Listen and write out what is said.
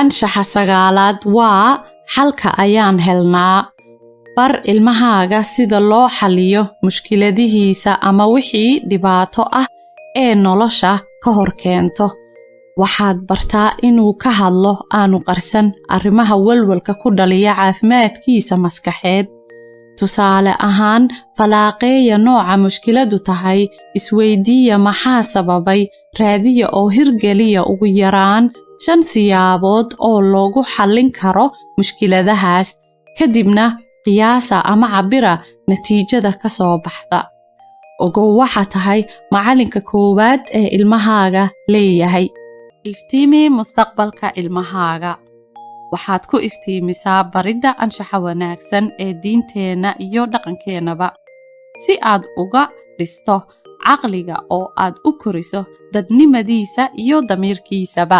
anshaxa sagaalaad waa xalka ayaan helnaa. bar ilmahaaga sida loo xaliyo mushkiladihiisa ama wixii dhibaato ah ee nolosha ka hor keento. waxaad bartaa inuu ka hadlo aanu qarsan arrimaha walwalka ku dhaliya caafimaadkiisa maskaxeed. tusaale ahaan, falaaqeeya nooca mushkiladu tahay, isweydiiya maxaa sababay, raadiya oo hirgeliya ugu yaraan 5 siyaabood oo loogu xallin karo mushkiladahaas, kadibna qiyaasa ama cabira natiijada ka soo baxda. ogow waxa tahay macalinka koowaad ee ilmahaaga leeyahay. iftiimi mustaqbalka ilmahaaga. waxaad ku iftiimisaa baridda anshaxa wanaagsan ee diinteena iyo dhaqankeenaba, si aad uga dhisto caqliga oo aad u koriso dadnimadiisa iyo damiirkiisaba.